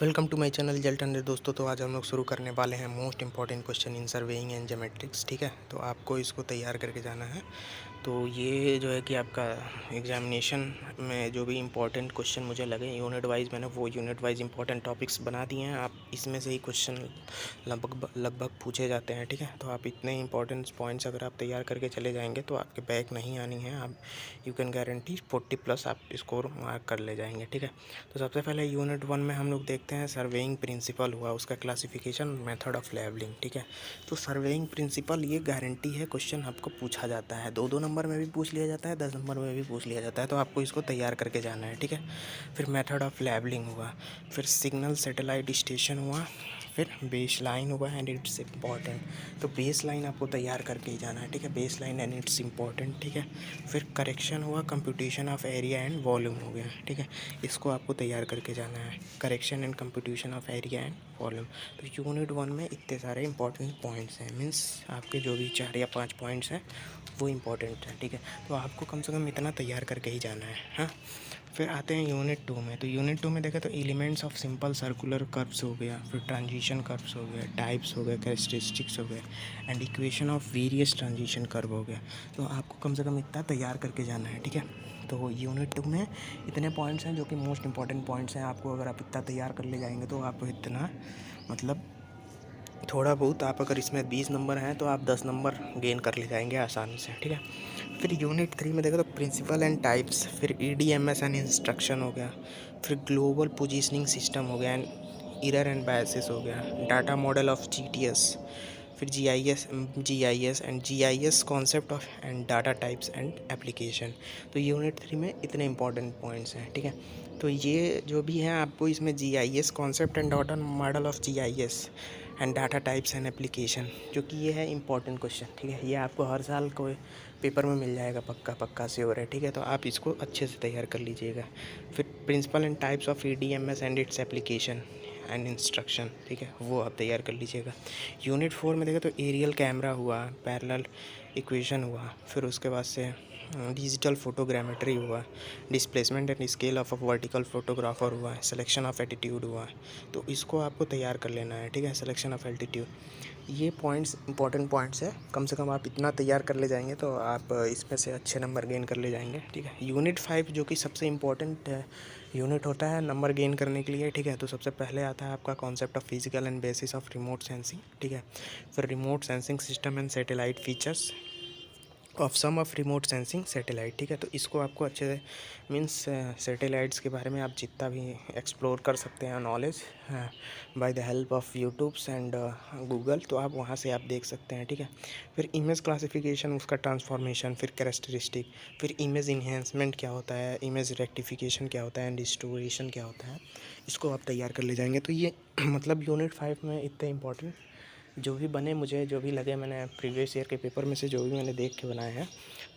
Welcome to my channel जल्ट अंडर। दोस्तों, तो आज हम लोग शुरू करने वाले हैं most important question in surveying and geometrics. ठीक है, तो आपको इसको तैयार करके जाना है। तो ये जो है कि आपका एग्जामिनेशन में जो भी इंपॉर्टेंट क्वेश्चन मुझे लगे यूनिट वाइज, मैंने वो यूनिट वाइज इंपॉर्टेंट टॉपिक्स बना दिए हैं। आप इसमें से ही क्वेश्चन लगभग पूछे जाते हैं। ठीक है, तो आप इतने इंपॉर्टेंट पॉइंट्स अगर आप तैयार करके चले जाएंगे तो आपके बैक नहीं आनी है। आप यू कैन गारंटी 40+ आप स्कोर मार्क कर ले जाएंगे। ठीक है, तो सबसे पहले यूनिट 1 में हम लोग देखते हैं सर्वेइंग प्रिंसिपल हुआ, उसका क्लासिफिकेशन, मेथड ऑफ लेवलिंग। ठीक है, तो सर्वेइंग प्रिंसिपल ये गारंटी है क्वेश्चन आपको पूछा जाता है, 2-2 नंबर में भी पूछ लिया जाता है, 10 नंबर में भी पूछ लिया जाता है, तो आपको इसको तैयार करके जाना है। ठीक है, फिर मेथड ऑफ लेवलिंग हुआ, फिर सिग्नल सैटेलाइट स्टेशन हुआ, फिर बेस लाइन हुआ एंड इट्स इम्पॉर्टेंट। तो बेस लाइन आपको तैयार करके ही जाना है। ठीक है, base line and it's important. ठीक है, फिर करेक्शन हुआ, computation of area and volume हो गया। ठीक है, इसको आपको तैयार करके जाना है, correction and computation of area and volume. तो यूनिट 1 में इतने सारे इंपॉर्टेंट पॉइंट्स हैं, मीन्स आपके जो भी 4 या 5 पॉइंट्स हैं वो इम्पॉर्टेंट है। ठीक है, तो आपको कम से कम इतना तैयार करके ही जाना है। हाँ, फिर आते हैं यूनिट 2 में। तो यूनिट 2 में देखें तो elements of simple circular curves हो गया, फिर ट्रांजिशन कर्व्स हो गया, टाइप्स हो गए, कैरेक्टरिस्टिक्स हो गए and equation of various transition curve हो गया। तो आपको कम से कम इतना तैयार करके जाना है। ठीक है, तो यूनिट 2 में इतने पॉइंट्स हैं जो कि मोस्ट इंपॉर्टेंट पॉइंट्स हैं। आपको अगर आप इतना तैयार कर ले जाएंगे तो आपको इतना मतलब थोड़ा बहुत, आप अगर इसमें 20 नंबर हैं तो आप 10 नंबर गेन कर ले जाएंगे आसानी से। ठीक है, फिर यूनिट 3 में देखो तो प्रिंसिपल एंड टाइप्स, फिर EDMS एंड इंस्ट्रक्शन हो गया, फिर ग्लोबल पोजीशनिंग सिस्टम हो गया एंड एरर एंड बायसेस हो गया, डाटा मॉडल ऑफ GTS, फिर GIS and GIS concept of and data types and application. तो यूनिट 3 में इतने इंपॉर्टेंट पॉइंट्स हैं। ठीक है, तो ये जो भी हैं आपको इसमें GIS concept and data model of GIS and data types and application, जो कि ये है इंपॉर्टेंट क्वेश्चन। ठीक है, ये आपको हर साल कोई पेपर में मिल जाएगा, पक्का श्योर है। ठीक है, तो आप इसको अच्छे से तैयार कर लीजिएगा। फिर principle and types of EDMS and its application and instruction, ठीक है, वो आप तैयार कर लीजिएगा। यूनिट 4 में देखा तो एरियल कैमरा हुआ, पैरेलल इक्वेशन हुआ, फिर उसके बाद से डिजिटल फोटोग्रामेट्री हुआ, displacement and scale of a vertical photographer हुआ, सिलेक्शन ऑफ एटीट्यूड हुआ। तो इसको आपको तैयार कर लेना है। ठीक है, सिलेक्शन ऑफ एल्टीट्यूड, ये पॉइंट्स इंपॉर्टेंट पॉइंट्स है। कम से कम आप इतना तैयार कर ले जाएंगे तो आप इसमें से अच्छे नंबर गेन कर ले जाएंगे। ठीक है, यूनिट 5 जो कि सबसे इम्पोर्टेंट यूनिट होता है नंबर गेन करने के लिए। ठीक है, तो सबसे पहले आता है आपका concept of physical and basis of remote sensing. ठीक है, फिर remote sensing system and satellite features of some of remote sensing satellite. ठीक है, तो इसको आपको अच्छे से मीन्स सैटेलाइट्स के बारे में आप जितना भी एक्सप्लोर कर सकते हैं knowledge by the help of YouTubes and Google, तो आप वहाँ से आप देख सकते हैं। ठीक है, फिर इमेज क्लासिफिकेशन, उसका ट्रांसफॉर्मेशन, फिर कैरेक्टरिस्टिक, फिर इमेज इन्हेंसमेंट क्या होता है, इमेज रेक्टिफिकेशन क्या होता है एंड डिस्टोरेशन क्या होता है, इसको आप तैयार कर ले जाएंगे। तो ये मतलब यूनिट 5 में इतने इंपॉर्टेंट जो भी बने, मुझे जो भी लगे, मैंने प्रीवियस ईयर के पेपर में से जो भी मैंने देख के बनाए हैं,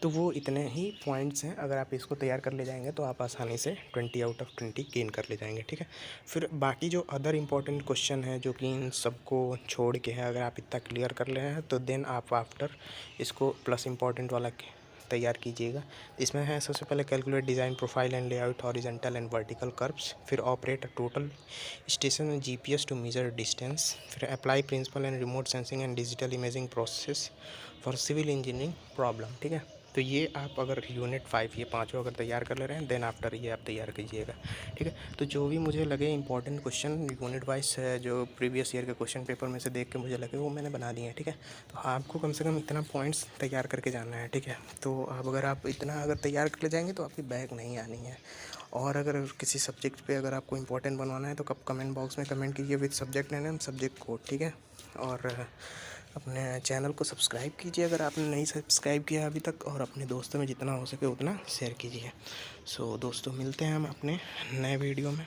तो वो इतने ही पॉइंट्स हैं। अगर आप इसको तैयार कर ले जाएंगे तो आप आसानी से 20 आउट ऑफ 20 गेन कर ले जाएंगे। ठीक है, फिर बाकी जो अदर इंपॉर्टेंट क्वेश्चन है जो कि इन सबको छोड़ के है, अगर आप इतना क्लियर कर ले हैं तो देन आप आफ्टर इसको प्लस इंपॉर्टेंट वाला तैयार कीजिएगा। इसमें है सबसे पहले calculate design profile and layout horizontal and vertical curves, फिर operate a total station and GPS to measure distance, फिर apply principle and remote sensing and digital imaging process for civil engineering problem. ठीक है, तो ये आप अगर unit 5 ये पाँचों अगर तैयार कर ले रहे हैं देन आफ्टर ये आप तैयार कीजिएगा। ठीक है, तो जो भी मुझे लगे इंपॉर्टेंट क्वेश्चन यूनिट वाइज जो प्रीवियस ईयर के क्वेश्चन पेपर में से देख के मुझे लगे वो मैंने बना दिए हैं। ठीक है, तो आपको कम से कम इतना पॉइंट्स तैयार करके जाना है। ठीक है, तो अगर आप इतना अगर तैयार कर ले जाएंगे तो आपकी बैग नहीं आनी है। और अगर किसी सब्जेक्ट पे अगर आपको इंपॉर्टेंट बनवाना है तो कब कमेंट बॉक्स में कमेंट कीजिए with subject name subject code. ठीक है, और अपने चैनल को सब्सक्राइब कीजिए अगर आपने नहीं सब्सक्राइब किया अभी तक, और अपने दोस्तों में जितना हो सके उतना शेयर कीजिए। सो दोस्तों, मिलते हैं हम अपने नए वीडियो में।